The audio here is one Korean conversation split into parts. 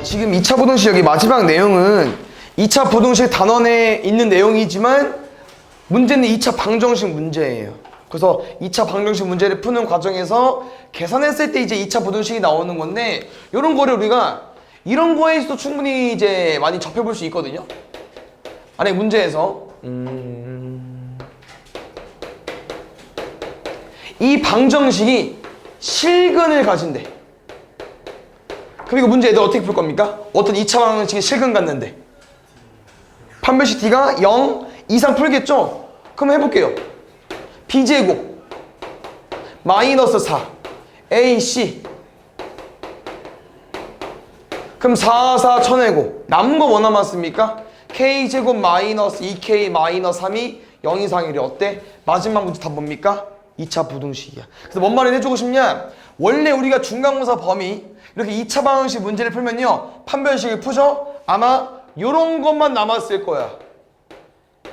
지금 2차 부등식 여기 마지막 내용은 2차 부등식 단원에 있는 내용이지만 문제는 2차 방정식 문제예요. 그래서 2차 방정식 문제를 푸는 과정에서 계산했을 때 이제 2차 부등식이 나오는 건데, 이런 거를 우리가 이런 거에서도 충분히 이제 많이 접해볼 수 있거든요. 만약 문제에서 이 방정식이 실근을 가진대. 그리고 문제 애들 어떻게 풀 겁니까? 어떤 2차 방정식이 실근 갖는데 판별식 D가 0 이상 풀겠죠? 그럼 해볼게요. B제곱 마이너스 4 AC, 그럼 4, 4 쳐내고 남은 거 뭐 남았습니까? K제곱 마이너스 2K 마이너스 3이 0 이상이래. 어때? 마지막 문제 다 뭡니까? 2차 부등식이야. 그래서 뭔 말을 해주고 싶냐? 원래 우리가 중간고사 범위 이렇게 2차 방정식 문제를 풀면요, 판별식을 푸죠? 아마 요런 것만 남았을 거야.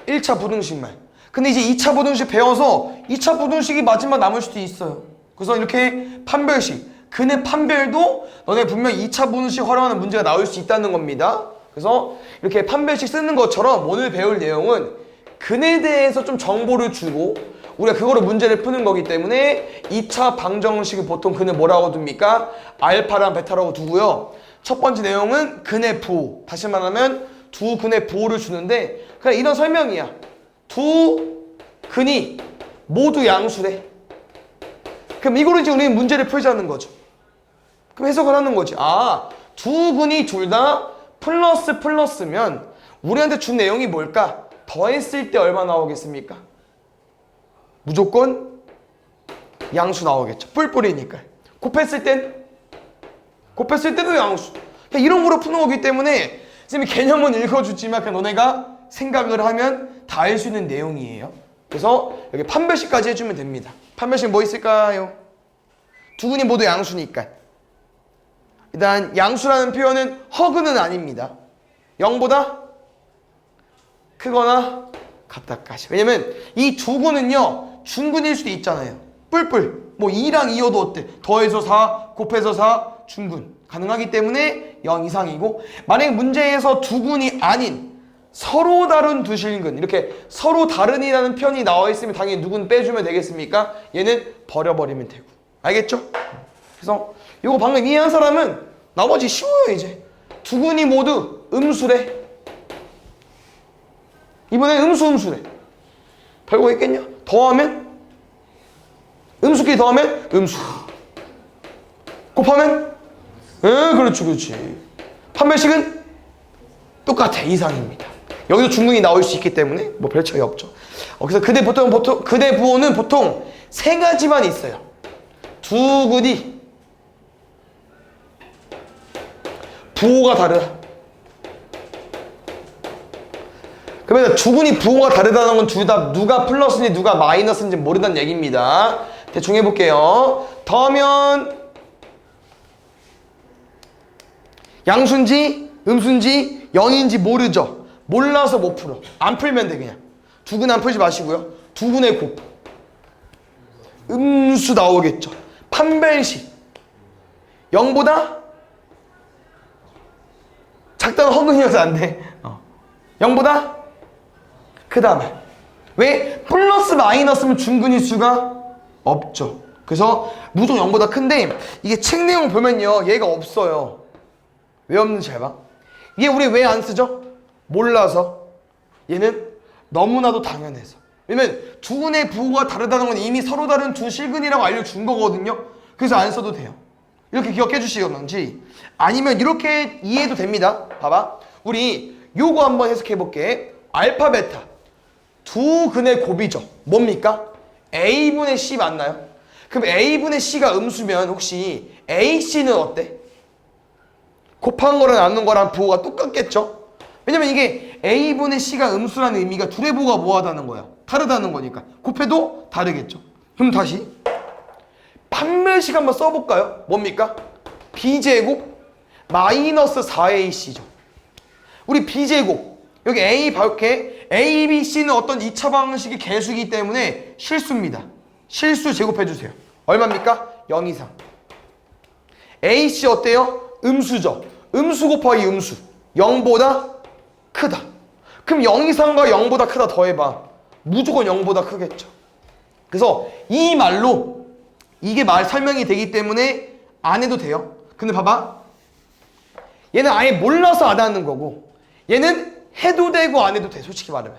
1차 부등식만. 근데 이제 2차 부등식 배워서 2차 부등식이 마지막 남을 수도 있어요. 그래서 이렇게 판별식, 근의 판별도 너네 분명 2차 부등식 활용하는 문제가 나올 수 있다는 겁니다. 그래서 이렇게 판별식 쓰는 것처럼 오늘 배울 내용은 근에 대해서 좀 정보를 주고 우리가 그거로 문제를 푸는 거기 때문에 2차 방정식을 보통 근을 뭐라고 둡니까? 알파랑 베타라고 두고요. 첫 번째 내용은 근의 부호, 다시 말하면 두 근의 부호를 주는데 그냥 이런 설명이야. 두 근이 모두 양수래. 그럼 이거로 이제 우리는 문제를 풀자는 거죠. 그럼 해석을 하는 거지. 아, 두 근이 둘 다 플러스 플러스면 우리한테 준 내용이 뭘까? 더했을 때 얼마 나오겠습니까? 무조건 양수 나오겠죠. 뿔뿔이니까. 곱했을 때도 양수. 그냥 이런 거로 푸는 거기 때문에 지금 개념은 읽어주지만 그냥 너네가 생각을 하면 다 알 수 있는 내용이에요. 그래서 여기 판별식까지 해주면 됩니다. 판별식 뭐 있을까요? 두 근이 모두 양수니까. 일단 양수라는 표현은 허근은 아닙니다. 0보다 크거나 같다까지. 왜냐면 이 두 근은요 중근일 수도 있잖아요. 뿔뿔 뭐 2랑 2여도 어때? 더해서 4 곱해서 4 중근 가능하기 때문에 0 이상이고, 만약 문제에서 두 근이 아닌 서로 다른 두 실근, 이렇게 서로 다른이라는 표현이 나와 있으면 당연히 누군 빼주면 되겠습니까? 얘는 버려버리면 되고. 알겠죠? 그래서 이거 방금 이해한 사람은 나머지 쉬워요. 이제 두 근이 모두 음수래. 이번엔 음수래. 별거 있겠냐? 더하면 음수끼리 더하면 음수, 곱하면 그렇지. 판별식은 똑같아. 이상입니다. 여기서 중근이 나올 수 있기 때문에 뭐 별 차이 없죠. 그래서 그대 부호는 보통 세 가지만 있어요. 두 근이 부호가 다르다. 그러면 두 근이 부호가 다르다는 건 둘 다 누가 플러스인지 누가 마이너스인지 모른다는 얘기입니다. 대충 해볼게요. 더하면 양수인지 음수인지 0인지 모르죠. 몰라서 못 풀어. 안 풀면 돼. 그냥 두 근 안 풀지 마시고요. 두 근의 곱 음수 나오겠죠. 판별식 0보다 작다는 허근이어서 안 돼. 0보다 크다 말. 왜? 플러스 마이너스면 중근일 수가 없죠. 그래서 무조건 0보다 큰데 이게 책 내용 보면요 얘가 없어요. 왜 없는지 잘 봐. 이게 우리 왜 안 쓰죠? 몰라서. 얘는 너무나도 당연해서. 왜냐면 두 근의 부호가 다르다는 건 이미 서로 다른 두 실근이라고 알려준 거거든요. 그래서 안 써도 돼요. 이렇게 기억해 주시던지 아니면 이렇게 이해해도 됩니다. 봐봐. 우리 요거 한번 해석해 볼게. 알파 베타 두 근의 곱이죠. 뭡니까? A분의 C 맞나요? 그럼 A분의 C가 음수면 혹시 AC는 어때? 곱한 거랑 나눈 거랑 부호가 똑같겠죠? 왜냐면 이게 A분의 C가 음수라는 의미가 둘의 부호가 뭐하다는 거야? 다르다는 거니까. 곱해도 다르겠죠? 그럼 다시 판별식 한번 써볼까요? 뭡니까? B제곱 마이너스 4AC죠. 우리 B제곱 여기 A 밖에 A, B, C는 어떤 2차 방정식의 개수이기 때문에 실수입니다. 실수 제곱해주세요. 얼마입니까? 0 이상. AC 어때요? 음수죠. 음수 곱하기 음수 0보다 크다. 그럼 0 이상과 0보다 크다 더해봐. 무조건 0보다 크겠죠. 그래서 이 말로 이게 말 설명이 되기 때문에 안 해도 돼요. 근데 봐봐. 얘는 아예 몰라서 안 하는 거고 얘는 해도 되고 안 해도 돼. 솔직히 말하면.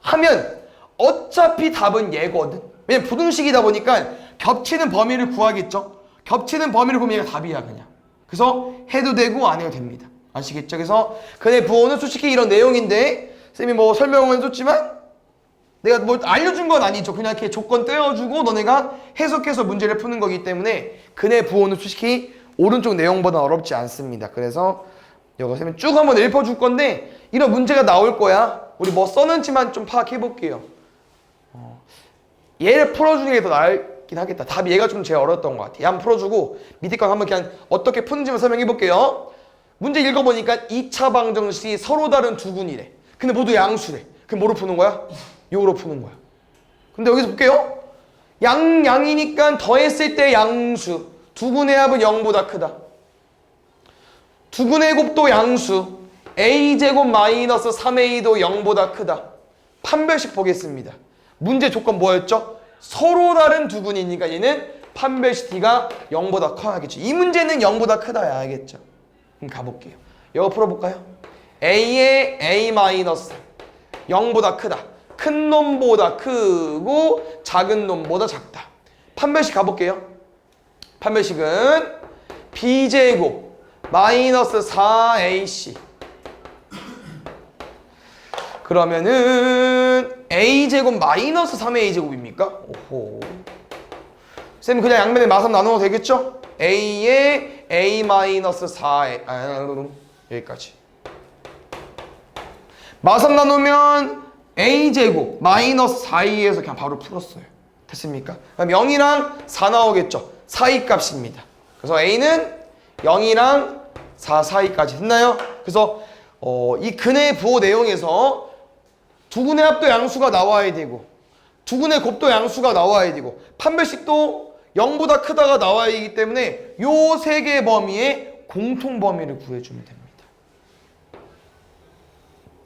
하면 어차피 답은 얘거든. 왜냐면 부등식이다 보니까 겹치는 범위를 구하겠죠. 겹치는 범위를 보면 얘가 답이야 그냥. 그래서 해도 되고 안 해도 됩니다. 아시겠죠? 그래서 근의 부호는 솔직히 이런 내용인데 쌤이 뭐 설명은 해줬지만 내가 뭐 알려준 건 아니죠. 그냥 이렇게 조건 떼어주고 너네가 해석해서 문제를 푸는 거기 때문에 근의 부호는 솔직히 오른쪽 내용보다 어렵지 않습니다. 그래서 이거 쌤이 쭉 한번 읊어줄 건데 이런 문제가 나올 거야. 우리 뭐 써는지만 좀 파악해 볼게요. 얘를 풀어주는 게 더 나을긴 하겠다. 답이 얘가 좀 제일 어려웠던 것 같아. 얘 한번 풀어주고 밑에 거 한번 그냥 어떻게 푸는지만 설명해 볼게요. 문제 읽어보니까 2차 방정식이 서로 다른 두 군이래. 근데 모두 양수래. 그럼 뭐로 푸는 거야? 요로 푸는 거야. 근데 여기서 볼게요. 양이니까 더했을 때 양수. 두 군의 합은 0보다 크다. 두 군의 곱도 양수. a제곱 마이너스 3a도 0보다 크다. 판별식 보겠습니다. 문제 조건 뭐였죠? 서로 다른 두 군이니까 얘는 판별식 t가 0보다 커야겠죠. 이 문제는 0보다 크다야 알겠죠? 그럼 가볼게요. 이거 풀어볼까요? a의 a 마이너스 0보다 크다. 큰 놈보다 크고 작은 놈보다 작다. 판별식 가볼게요. 판별식은 b제곱 마이너스 4ac 그러면은 a제곱 마이너스 3a제곱입니까? 오호. 쌤 그냥 양면에 마삼 나누어도 되겠죠? a에 a 마이너스 4에 여기까지. 마삼 나누면 a제곱 마이너스 4a에서 그냥 바로 풀었어요. 됐습니까? 그럼 0이랑 4 나오겠죠? 사이 값입니다. 그래서 a는 0이랑 4 사이까지 됐나요? 그래서 이 근의 부호 내용에서 두 군의 합도 양수가 나와야 되고 두 군의 곱도 양수가 나와야 되고 판별식도 0보다 크다가 나와야 하기 때문에 요 세 개의 범위의 공통 범위를 구해주면 됩니다.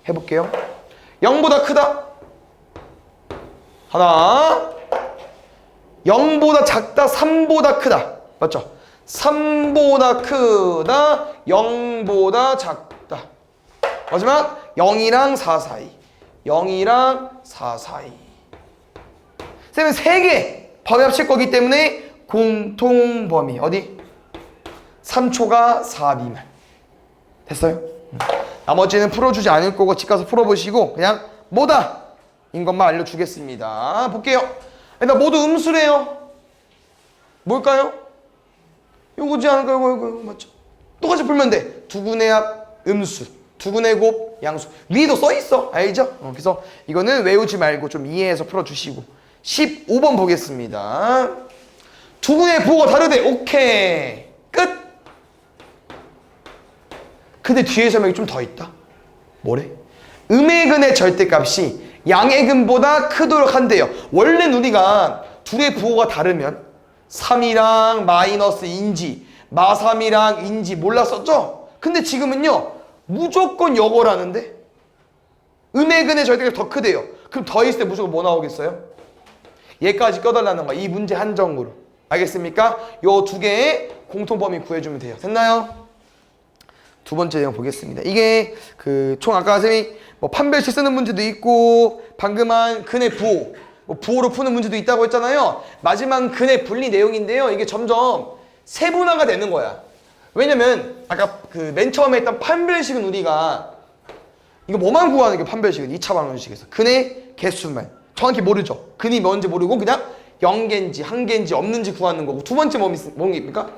해볼게요. 0보다 크다. 하나. 0보다 작다. 3보다 크다. 맞죠? 3보다 크다. 0보다 작다. 마지막 0이랑 4 사이. 0이랑 4 사이. 쌤은 3개 범위 합칠 거기 때문에 공통 범위 어디? 3초가 4 미만. 됐어요? 나머지는 풀어주지 않을 거고 집 가서 풀어보시고 그냥 뭐다? 인 것만 알려주겠습니다. 볼게요. 일단 모두 음수래요. 뭘까요? 요거지 않을까요? 이거 맞죠? 똑같이 풀면 돼. 두 군의 합 음수, 두 군의 곱 양수. 위에도 써있어. 알죠? 그래서 이거는 외우지 말고 좀 이해해서 풀어주시고 15번 보겠습니다. 두 군의 부호가 다르대. 오케이. 끝. 근데 뒤에 설명이 좀 더 있다. 뭐래? 음의 근의 절대값이 양의 근보다 크도록 한대요. 원래는 우리가 둘의 부호가 다르면 3이랑 마이너스 인지, 마3이랑 인지 몰랐었죠? 근데 지금은요 무조건 요거라는데 음의 근의 절대값이 더 크대요. 그럼 더했을 때 무조건 뭐 나오겠어요? 얘까지 껴달라는 거야. 이 문제 한정으로. 알겠습니까? 요 두 개의 공통범위 구해주면 돼요. 됐나요? 두 번째 내용 보겠습니다. 이게 총 아까 선생님이 뭐 판별식 쓰는 문제도 있고 방금 한 근의 부호, 뭐 부호로 푸는 문제도 있다고 했잖아요. 마지막 근의 분리 내용인데요. 이게 점점 세분화가 되는 거야. 왜냐면 아까 맨 처음에 했던 판별식은 우리가 이거 뭐만 구하는 게 판별식은 2차 방정식에서 근의 개수만 정확히 모르죠. 근이 뭔지 모르고 그냥 0개인지 1개인지 없는지 구하는 거고 두 번째 뭐입니까?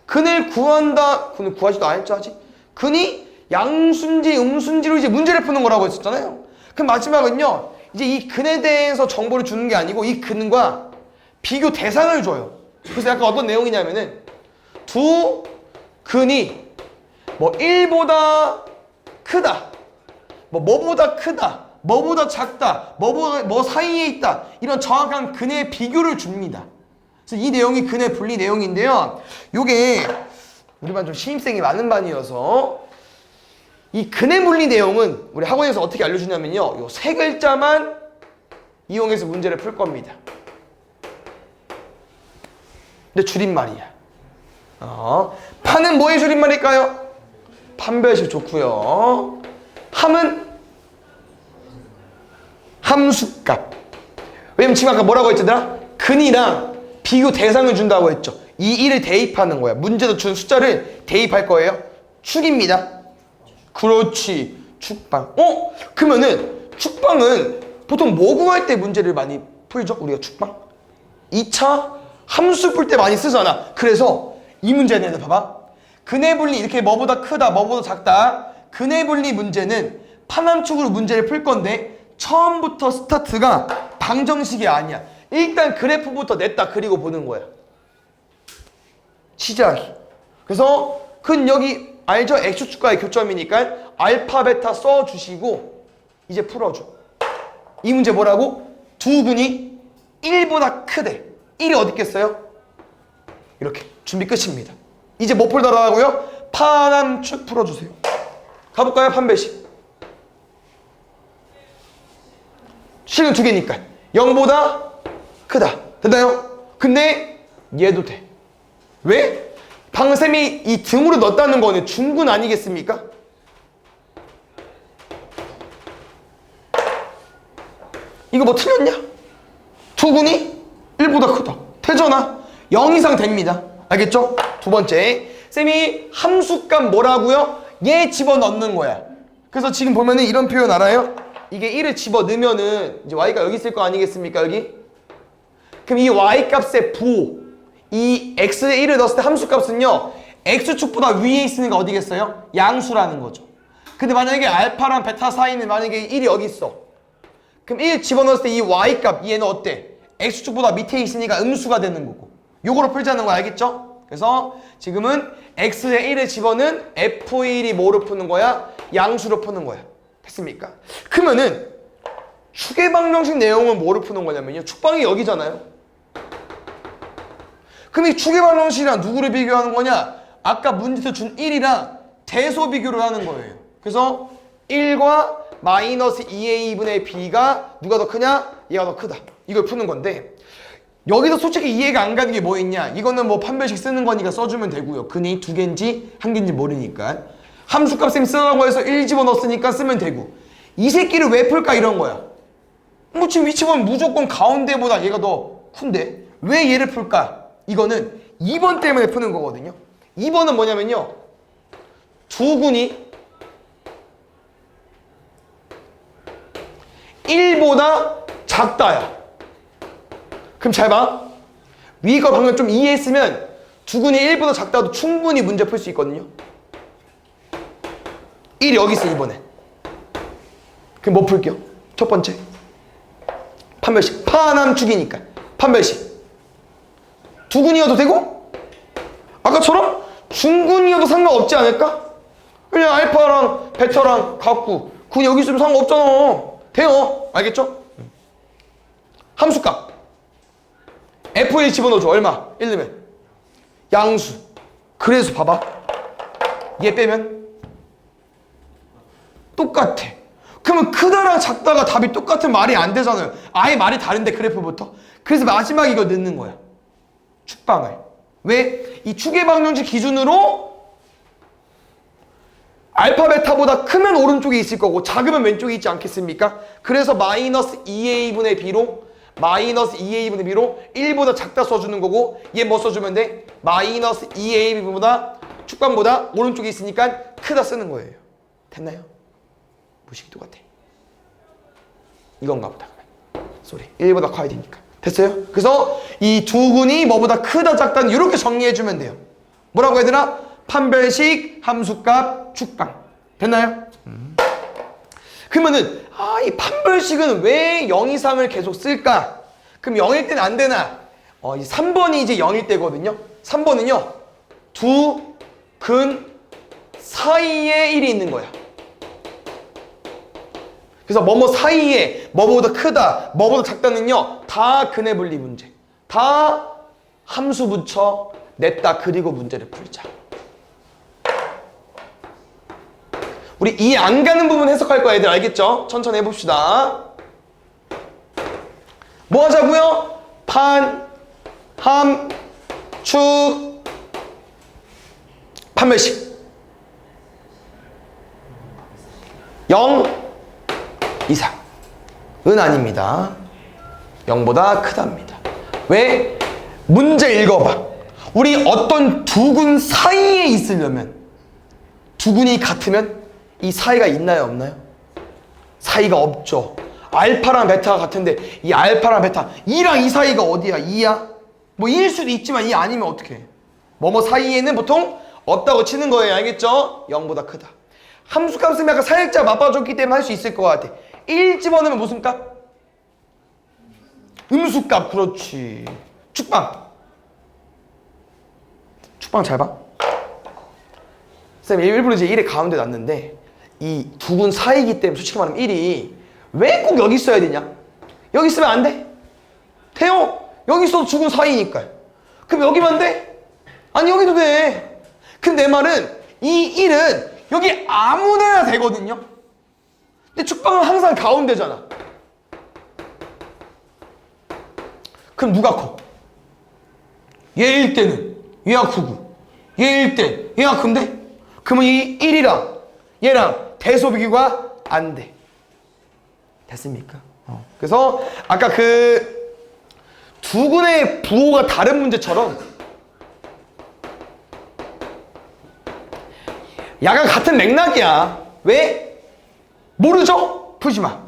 근을 구한다. 근을 구하지도 않았죠 아직. 근이 양수인지 음수인지로 이제 문제를 푸는 거라고 했었잖아요. 그럼 마지막은요. 이제 이 근에 대해서 정보를 주는 게 아니고 이 근과 비교 대상을 줘요. 그래서 약간 어떤 내용이냐면은 두 근이 뭐 1보다 크다. 뭐보다 크다. 뭐보다 작다. 뭐 사이에 있다. 이런 정확한 근의 비교를 줍니다. 그래서 이 내용이 근의 분리 내용인데요. 요게 우리 반 좀 신입생이 많은 반이어서 이 근해 물리 내용은 우리 학원에서 어떻게 알려주냐면요, 요 세 글자만 이용해서 문제를 풀 겁니다. 근데 줄임말이야. 파는 뭐의 줄임말일까요? 판별식 좋고요. 함은 함수값. 왜냐면 지금 아까 뭐라고 했잖아? 근이랑 비교 대상을 준다고 했죠. 이 1을 대입하는 거야. 문제도 준 숫자를 대입할 거예요. 축입니다. 그렇지. 축방. 그러면은 축방은 보통 뭐 구할 때 문제를 많이 풀죠? 우리가 축방? 2차 함수 풀 때 많이 쓰잖아. 그래서 이 문제는 봐봐. 근해 분리 이렇게 뭐보다 크다, 뭐보다 작다. 근해 분리 문제는 파남축으로 문제를 풀 건데 처음부터 스타트가 방정식이 아니야. 일단 그래프부터 냈다 그리고 보는 거야. 시작이. 그래서 근 여기 알죠? X축과의 교점이니까 알파, 베타 써주시고 이제 풀어줘. 이 문제 뭐라고? 두 근이 1보다 크대. 1이 어디 있겠어요? 이렇게. 준비 끝입니다. 이제 뭐 풀더라고요? 파남축 풀어주세요. 가볼까요? 판별식. 식은 두 개니까 0보다 크다. 됐나요? 근데 얘도 돼. 왜? 방쌤이 이 등으로 넣었다는 거는 중근 아니겠습니까? 이거 뭐 틀렸냐? 두 근이 1보다 크다. 되잖아. 0 이상 됩니다. 알겠죠? 두 번째, 쌤이 함수값 뭐라고요? 얘 집어넣는 거야. 그래서 지금 보면은 이런 표현 알아요? 이게 1을 집어넣으면은 이제 y가 여기 있을 거 아니겠습니까? 여기? 그럼 이 y값의 부호, 이 x에 1을 넣었을 때 함수값은요, x축보다 위에 있으니까 어디겠어요? 양수라는 거죠. 근데 만약에 알파랑 베타 사이는 만약에 1이 여기 있어. 그럼 1 집어넣었을 때 이 y값, 얘는 어때? x축보다 밑에 있으니까 음수가 되는 거고. 요거로 풀자는 거 알겠죠? 그래서 지금은 x에 1을 집어넣은 f1이 뭐로 푸는 거야? 양수로 푸는 거야. 됐습니까? 그러면은 축의 방정식 내용은 뭐로 푸는 거냐면요, 축방이 여기잖아요. 그럼 이 축의 방정식이랑 누구를 비교하는 거냐? 아까 문제에서 준 1이랑 대소 비교를 하는 거예요. 그래서 1과 마이너스 2a분의 b가 누가 더 크냐? 얘가 더 크다. 이걸 푸는 건데 여기서 솔직히 이해가 안 가는 게 뭐 있냐? 이거는 뭐 판별식 쓰는 거니까 써주면 되고요. 근이 두 개인지 한 개인지 모르니까. 함수값 쌤 쓰라고 해서 1 집어넣었으니까 쓰면 되고. 이 새끼를 왜 풀까? 이런 거야. 뭐 지금 위치 보면 무조건 가운데보다 얘가 더 큰데 왜 얘를 풀까? 이거는 2번 때문에 푸는 거거든요. 2번은 뭐냐면요, 두 군이 1보다 작다야. 그럼 잘 봐. 위 거 방금 좀 이해했으면 두 군이 1보다 작다도 충분히 문제 풀 수 있거든요. 1이 여기 있어 이번에. 그럼 뭐 풀게요? 첫 번째 판별식. 파남축이니까 판별식. 두 군이어도 되고 아까처럼 중군이어도 상관없지 않을까? 그냥 알파랑 베타랑 같고 군이 여기 있으면 상관없잖아. 돼요. 알겠죠? 함수값 f1 집어넣어줘. 얼마? 1 넣으면 양수. 그래서 봐봐, 얘 빼면 똑같아. 그러면 크다랑 작다가 답이 똑같은 말이 안 되잖아요. 아예 말이 다른데 그래프부터. 그래서 마지막에 이거 넣는 거야, 축방을. 왜? 이 축의 방정식 기준으로 알파 베타보다 크면 오른쪽에 있을 거고 작으면 왼쪽에 있지 않겠습니까? 그래서 마이너스 2a분의 b로 1보다 작다 써주는 거고, 얘 뭐 써주면 돼? 마이너스 2ab보다 축방보다 오른쪽에 있으니까 크다 쓰는 거예요. 됐나요? 무식이 똑같아. 이건가 보다. 쏘리. 1보다 커야 되니까. 됐어요? 그래서 이 두 군이 뭐보다 크다 작다는 이렇게 정리해주면 돼요. 뭐라고 얘들아? 판별식, 함수값, 축방. 됐나요? 그러면은 이 판별식은 왜 0 이상을 계속 쓸까? 그럼 0일 때는 안 되나? 3번이 이제 0일 때거든요. 3번은요, 두 근 사이에 1이 있는 거야. 그래서 뭐뭐 사이에 뭐보다 크다, 뭐보다 작다는요, 다 근해 분리 문제. 다 함수 붙여 냈다 그리고 문제를 풀자. 우리 이 안 가는 부분 해석할 거야, 애들. 알겠죠? 천천히 해봅시다. 뭐 하자고요? 판, 함, 축, 판별식. 0 이상. 은 아닙니다. 0보다 크답니다. 왜? 문제 읽어봐. 우리 어떤 두 군 사이에 있으려면, 두 군이 같으면 이 사이가 있나요, 없나요? 사이가 없죠. 알파랑 베타가 같은데 이 알파랑 베타 2랑 2 사이가 어디야? 2야? 뭐 2일 수도 있지만 2 아니면 어떡해? 뭐뭐 사이에는 보통 없다고 치는 거예요. 알겠죠? 0보다 크다. 함수값은 약간 살짝 맞봐줬기 때문에 할 수 있을 것 같아. 1 집어넣으면 무슨 값? 음수값. 그렇지. 축방. 축방 잘 봐. 쌤 일부러 이제 1의 가운데 놨는데 이 두 군 사이이기 때문에 솔직히 말하면 1이 왜 꼭 여기 있어야 되냐? 여기 있으면 안 돼? 돼요. 여기 있어도 두 군 사이니까요. 그럼 여기만 돼? 아니 여기도 돼. 근데 내 말은 이 1은 여기 아무 데나 되거든요. 근데 축방은 항상 가운데잖아. 그럼 누가 커? 얘일 때는 얘가 크고 얘일 때 얘가 큰데? 그러면 이 1이랑 얘랑 대소비교가 안 돼. 됐습니까? 그래서 아까 그 두 군의 부호가 다른 문제처럼 약간 같은 맥락이야. 왜? 모르죠? 풀지 마.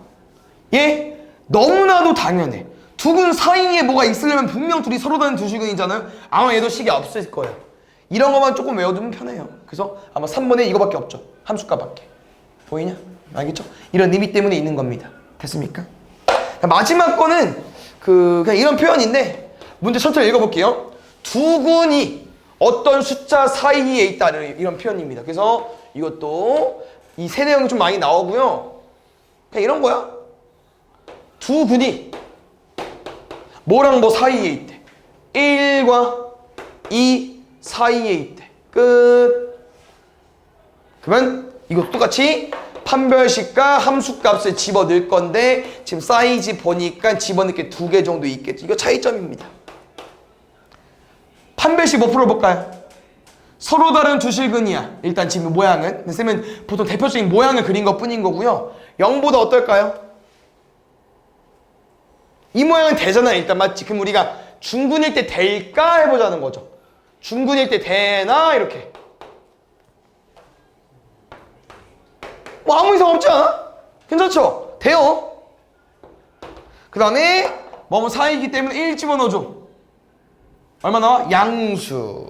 얘 너무나도 당연해. 두 군 사이에 뭐가 있으려면 분명 둘이 서로 다른 두 시근이잖아요. 아마 얘도 식이 없을 거예요. 이런 것만 조금 외워두면 편해요. 그래서 아마 3번에 이거밖에 없죠. 함수값밖에. 보이냐? 알겠죠? 이런 의미 때문에 있는 겁니다. 됐습니까? 마지막 거는 그냥 이런 표현인데 문제 천천히 읽어볼게요. 두 군이 어떤 숫자 사이에 있다는 이런 표현입니다. 그래서 이것도 이 세 내용이 좀 많이 나오고요. 그냥 이런 거야. 두 군이 뭐랑 뭐 사이에 있대. 1과 2 사이에 있대. 끝. 그러면 이것도 똑같이 판별식과 함수값을 집어넣을 건데 지금 사이즈 보니까 집어넣을 게 2개 정도 있겠죠. 이거 차이점입니다. 판별식 뭐 풀어볼까요? 서로 다른 두 실근이야. 일단 지금 모양은 쌤은 보통 대표적인 모양을 그린 것 뿐인 거고요. 0보다 어떨까요? 이 모양은 되잖아. 일단 맞지? 그럼 우리가 중군일 때 될까 해보자는 거죠. 중군일 때 되나? 이렇게. 뭐 아무 이상 없지 않아? 괜찮죠? 돼요. 그 다음에 뭐뭐 사이기 때문에 1 집어넣어줘. 얼마 나와? 양수.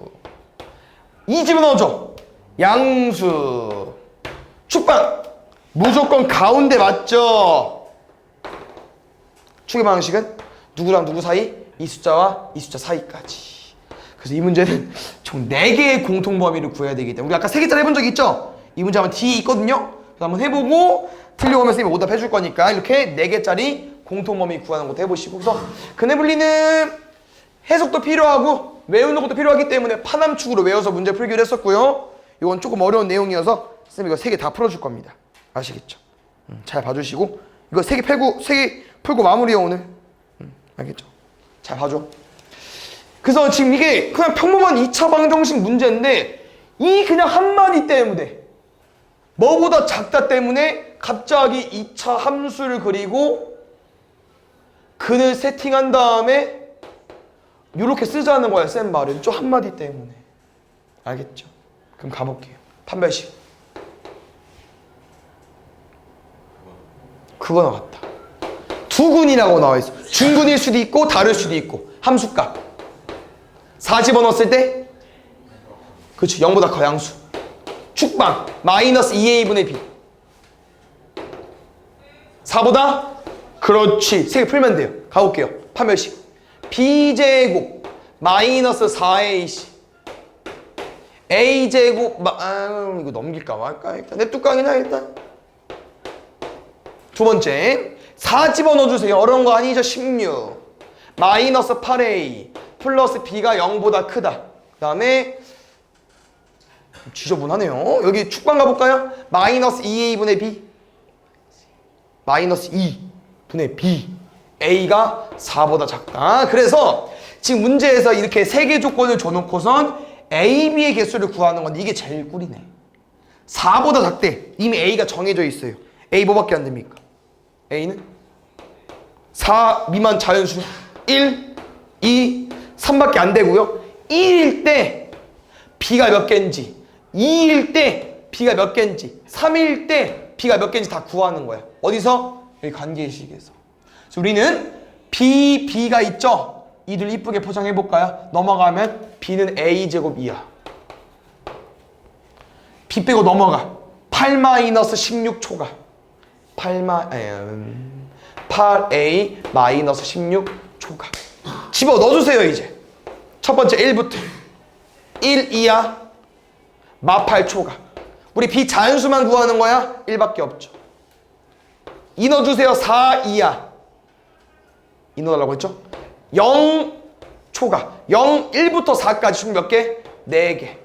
2 집어넣어줘. 양수. 축방. 무조건 가운데 맞죠? 추계 방식은 누구랑 누구 사이? 이 숫자와 이 숫자 사이까지. 그래서 이 문제는 총 4개의 공통 범위를 구해야 되기 때문에 우리 아까 3개짜리 해본 적 있죠? 이 문제 한번 뒤에 있거든요? 그래서 한번 해보고 틀려오면 쌤이 오답 해줄 거니까 이렇게 4개짜리 공통 범위 구하는 것도 해보시고. 그래서 근해분리는 해석도 필요하고 외우는 것도 필요하기 때문에 파남축으로 외워서 문제 풀기로 했었고요. 이건 조금 어려운 내용이어서 쌤이 이거 3개 다 풀어줄 겁니다. 아시겠죠? 잘 봐주시고 이거 3개 풀고 마무리해 오늘. 알겠죠? 잘 봐줘. 그래서 지금 이게 그냥 평범한 2차 방정식 문제인데 이 그냥 한마디 때문에 뭐보다 작다 때문에 갑자기 2차 함수를 그리고 근을 세팅한 다음에 이렇게 쓰자는 거야. 쌤 말은 좀 한마디 때문에. 알겠죠? 그럼 가볼게요. 판별식. 그거 나왔다. 두 군이라고 나와 있어. 중군일 수도 있고 다를 수도 있고. 함수값 4 집어넣었을 때 그렇지 0보다 커. 양수. 축방 마이너스 2a분의 b 4보다 그렇지. 3개 풀면 돼요. 가볼게요. 판별식 b제곱 마이너스 4ac a제곱 이거 넘길까 말까. 일단 냅둘까이나 일단. 두 번째 4 집어넣어주세요. 어려운 거 아니죠? 16 마이너스 8a 플러스 b가 0보다 크다. 그 다음에 지저분하네요. 여기 축방 가볼까요? 마이너스 2a분의 b 마이너스 2분의 b a가 4보다 작다. 그래서 지금 문제에서 이렇게 세 개 조건을 줘놓고선 a, b의 개수를 구하는 건데 이게 제일 꿀이네. 4보다 작대. 이미 a가 정해져 있어요. a 뭐밖에 안 됩니까? a는 4 미만 자연수 1, 2, 3밖에 안 되고요. 1일 때 b가 몇 개인지, 2일 때 b가 몇 개인지, 3일 때 b가 몇 개인지 다 구하는 거야. 어디서? 여기 관계식에서. 그래서 우리는 b, b가 있죠? 이들 이쁘게 포장해 볼까요? 넘어가면 b는 a제곱이야. b 빼고 넘어가. 8-16초가 8a-16초가 집어 넣어주세요. 이제 첫 번째 1부터 1, 2야 마 8초가 우리 b 자연수만 구하는 거야. 1밖에 없죠. 2 넣어주세요. 4, 2야 2 넣어달라고 했죠? 0초가 0, 1부터 4까지 총 몇 개? 4개.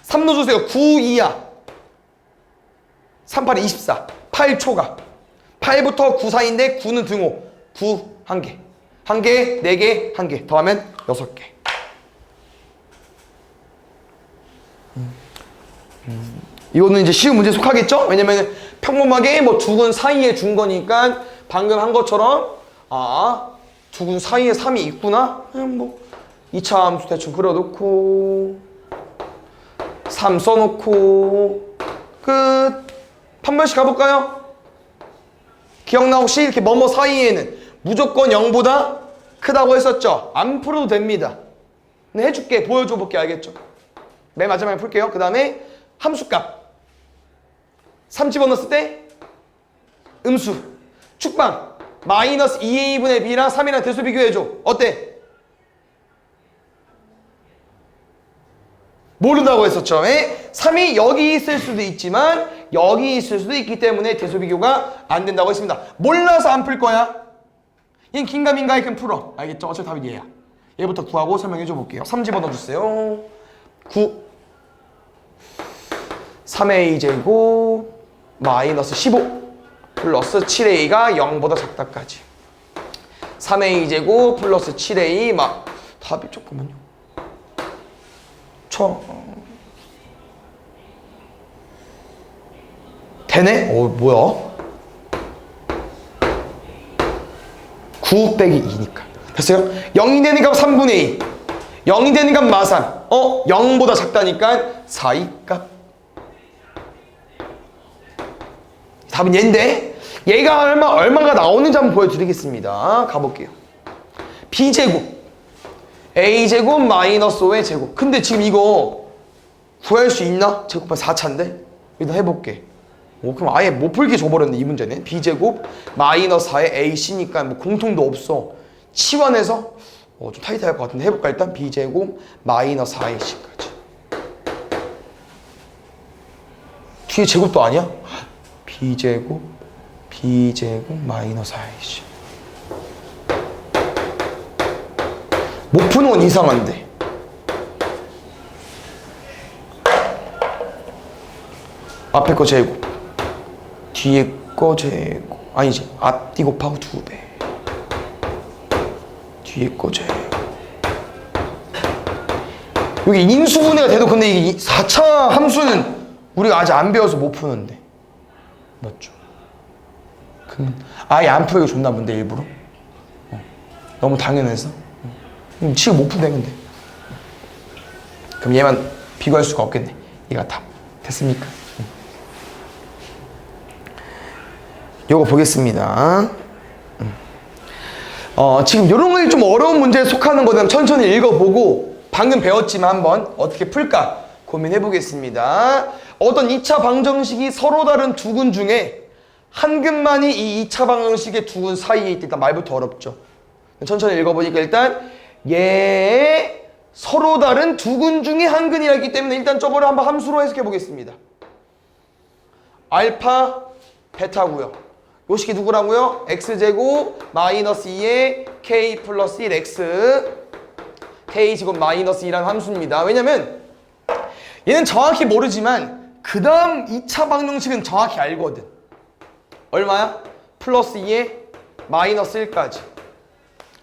3 넣어주세요. 9, 2야 3, 8, 24 8초가 8부터 9 사이인데 9는 등호 9 1개 1개, 4개, 1개 더하면 6개. 이거는 이제 쉬운 문제에 속하겠죠? 왜냐면 평범하게 뭐 두근 사이에 준 거니까 방금 한 것처럼 두근 사이에 3이 있구나? 뭐 2차 함수 대충 그려놓고 3 써놓고 끝. 한 번씩 가볼까요? 기억나 혹시? 이렇게 뭐뭐 사이에는 무조건 0보다 크다고 했었죠? 안 풀어도 됩니다. 근데 해줄게. 보여줘 볼게. 알겠죠? 맨 마지막에 풀게요. 그 다음에 함수값 3 집어넣었을 때 음수 축방 마이너스 2a분의 b랑 3이랑 대수 비교해줘. 어때? 모른다고 했었죠. 3이 여기 있을 수도 있지만 여기 있을 수도 있기 때문에 대수 비교가 안 된다고 했습니다. 몰라서 안 풀 거야. 얘는 긴가민가에 그냥 풀어. 알겠죠? 어차피 답이 얘야. 얘부터 구하고 설명해 줘 볼게요. 3 집어넣어주세요. 9 3a제곱 마이너스 15 플러스 7a가 0보다 작다까지 3a제곱 플러스 7a 답이 조금만요. 되네? 뭐야? 9 빼기 2니까 됐어요? 0이 되는 값 3분의 2 0이 되는 값 마산 0보다 작다니까 4이 값. 답은 얘인데 얘가 얼마가 나오는지 한번 보여드리겠습니다. 가볼게요. b제곱 a제곱 마이너스 5의 제곱. 근데 지금 이거 구할 수 있나? 제곱하면 4차인데? 일단 해볼게. 그럼 아예 못 풀게 줘버렸네 이 문제는. b제곱 마이너스 4의 ac니까 뭐 공통도 없어. 치환해서 좀 타이트할 것 같은데 해볼까? 일단 b제곱 마이너스 4ac까지. 뒤에 제곱도 아니야? b제곱 마이너스 4ac. 못 푸는 건 이상한데. 앞에 거 제곱 뒤에 거 제곱 아니지 앞뒤 곱하고 2배 뒤에 거 제곱. 여기 인수분해가 돼도 근데 이게 4차 함수는 우리가 아직 안 배워서 못 푸는데 맞죠? 그럼 아예 안 풀게 줬나 본데 일부러? 너무 당연해서? 지금 못 푼대 근데. 그럼 얘만 비교할 수가 없겠네. 얘가 답. 됐습니까? 요거 보겠습니다. 지금 요런 거 좀 어려운 문제에 속하는 거는 천천히 읽어보고 방금 배웠지만 한번 어떻게 풀까 고민해 보겠습니다. 어떤 2차 방정식이 서로 다른 두 근 중에 한 근만이 이 2차 방정식의 두 근 사이에 있다. 일단 말부터 어렵죠. 천천히 읽어보니까 일단 얘 서로 다른 두 근 중에 한 근이라 했기 때문에 일단 저거를 한번 함수로 해석해 보겠습니다. 알파 베타고요. 요 식이 누구라고요? x제곱 마이너스 2의 k 플러스 1x k제곱 마이너스 2라는 함수입니다. 왜냐면 얘는 정확히 모르지만 그 다음 2차 방정식은 정확히 알거든. 얼마야? 플러스 2에 마이너스 1까지.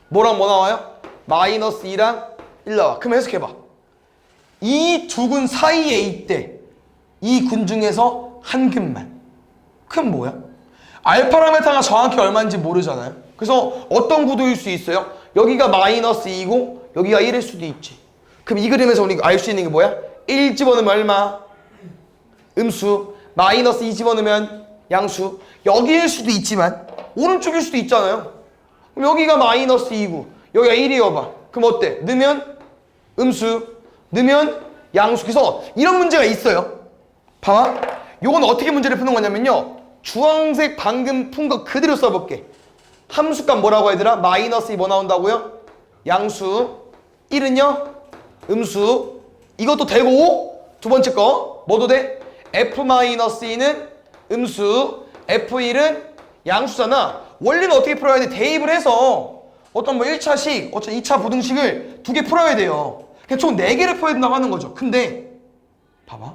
뭐랑 뭐 나와요? 마이너스 2랑 1 나와. 그럼 해석해봐. 이 두 군 사이에 있대. 이 군 중에서 한 근만. 그럼 뭐야? 알파랑 베타가 정확히 얼마인지 모르잖아요. 그래서 어떤 구도일 수 있어요? 여기가 마이너스 2고 여기가 1일 수도 있지. 그럼 이 그림에서 우리가 알 수 있는 게 뭐야? 1 집어넣으면 얼마? 음수. 마이너스 2 집어넣으면 양수. 여기일 수도 있지만 오른쪽일 수도 있잖아요. 그럼 여기가 마이너스 2고 여기가 1이어봐. 그럼 어때? 넣으면 음수, 넣으면 양수. 그래서 이런 문제가 있어요. 봐봐. 요건 어떻게 문제를 푸는 거냐면요. 주황색 방금 푼 거 그대로 써볼게. 함수값 뭐라고 얘들아? 마이너스 2 뭐 나온다고요? 양수. 1은요? 음수. 이것도 되고 두 번째 거 뭐도 돼? F-2는 음수, F1은 양수잖아. 원래는 어떻게 풀어야 돼? 대입을 해서 어떤 뭐 1차식, 어떤 2차 부등식을 두 개 풀어야 돼요. 그냥 총 4개를 풀어야 된다고 하는 거죠. 근데 봐봐.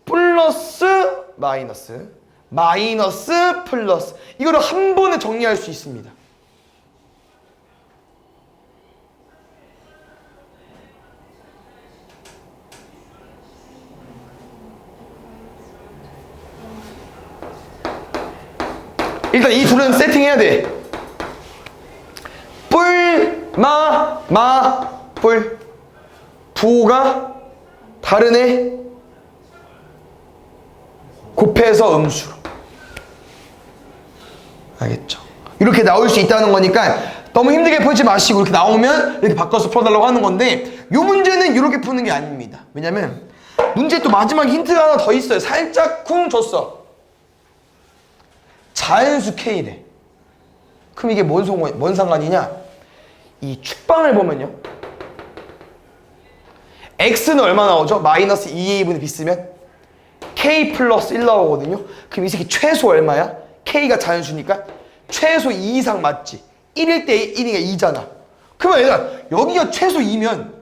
플러스 마이너스, 마이너스 플러스, 이거를 한 번에 정리할 수 있습니다. 일단 이 둘은 세팅해야 돼. 뿔, 뿔. 부호가 다른 애 곱해서 음수로. 알겠죠? 이렇게 나올 수 있다는 거니까 너무 힘들게 풀지 마시고 이렇게 나오면 이렇게 바꿔서 풀어달라고 하는 건데, 이 문제는 이렇게 푸는 게 아닙니다. 왜냐면 문제 또 마지막 힌트가 하나 더 있어요. 살짝 쿵 줬어. 자연수 K래. 그럼 이게 뭔 상관이냐? 이 축방을 보면요. X는 얼마 나오죠? 마이너스 2A분의 B 쓰면 K 플러스 1 나오거든요. 그럼 이 새끼 최소 얼마야? K가 자연수니까 최소 2 이상 맞지? 1일 때 1이니까 2잖아. 그러면 얘들아, 여기가 최소 2면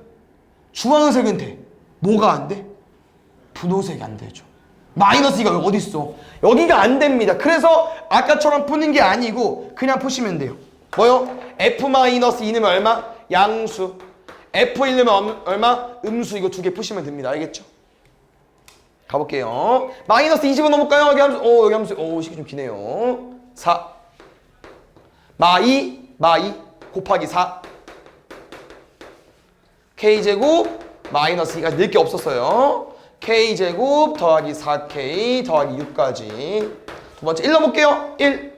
주황색은 돼. 뭐가 안 돼? 분홍색이 안 되죠. 마이너스 2가 어디 있어? 여기가 안 됩니다. 그래서 아까처럼 푸는 게 아니고 그냥 푸시면 돼요. 뭐요? F-2 넣으면 얼마? 양수. F1 넣으면 얼마? 음수. 이거 두 개 푸시면 됩니다. 알겠죠? 가볼게요. 마이너스 20은 넘을까요? 여기 함수. 여기 함수. 시기 좀 기네요. 4. 마이 곱하기 4. K제곱 마이너스 2가 늘 게 없었어요. K제곱 더하기 4K 더하기 6까지. 두 번째 1 넣어볼게요. 1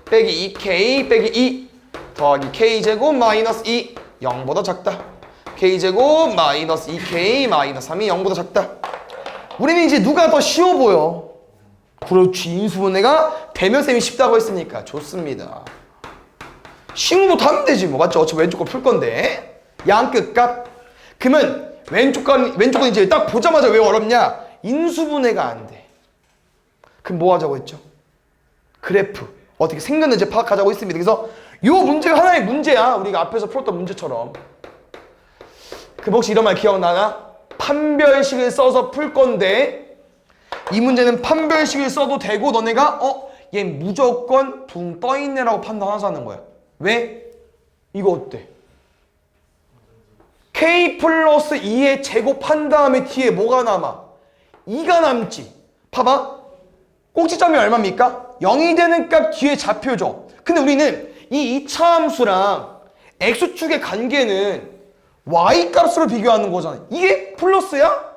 빼기 2K 빼기 2 더하기 K제곱 마이너스 2. 0보다 작다. K제곱 마이너스 2K 마이너스 3이 0보다 작다. 우리는 이제 누가 더 쉬워 보여? 그렇지. 인수분해가 대면쌤이 쉽다고 했으니까 좋습니다. 쉬운 것도 하면 되지 뭐. 맞죠? 어차피 왼쪽 거 풀 건데. 양끝 값. 그러면 왼쪽 건 이제 딱 보자마자 왜 어렵냐? 인수분해가 안 돼. 그럼 뭐 하자고 했죠? 그래프. 어떻게 생겼는지 파악하자고 했습니다. 그래서 이 문제가 하나의 문제야. 우리가 앞에서 풀었던 문제처럼. 그럼 혹시 이런 말 기억나나? 판별식을 써서 풀 건데 이 문제는 판별식을 써도 되고 너네가 얘 무조건 붕 떠있네 라고 판단하자는 거야. 왜? 이거 어때? K 플러스 2의 제곱한 다음에 뒤에 뭐가 남아? 2가 남지. 봐봐. 꼭지점이 얼마입니까? 0이 되는 값 뒤에 좌표죠. 근데 우리는 이 2차 함수랑 X축의 관계는 Y값으로 비교하는 거잖아. 이게 플러스야?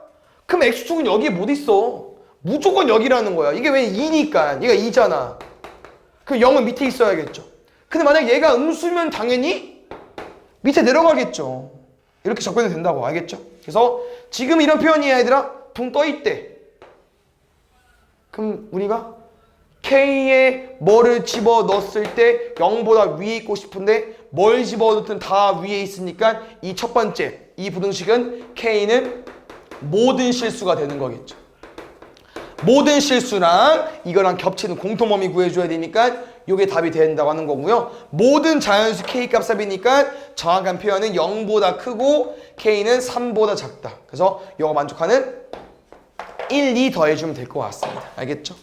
그럼 X축은 여기에 못 있어. 무조건 여기라는 거야. 이게 왜 2니까. 얘가 2잖아. 그럼 0은 밑에 있어야겠죠. 근데 만약 얘가 음수면 당연히 밑에 내려가겠죠. 이렇게 접근이 된다고. 알겠죠? 그래서 지금 이런 표현이야 얘들아. 붕 떠있대. 그럼 우리가 K에 뭐를 집어넣었을 때 0보다 위에 있고 싶은데 뭘 집어넣든 다 위에 있으니까 이 첫 번째 이 부등식은 K는 모든 실수가 되는 거겠죠. 모든 실수랑 이거랑 겹치는 공통범위 구해줘야 되니까 요게 답이 된다고 하는 거고요. 모든 자연수 k 값 삽이니까 정확한 표현은 0보다 크고 k는 3보다 작다. 그래서 요거 만족하는 1, 2 더해주면 될 것 같습니다. 알겠죠?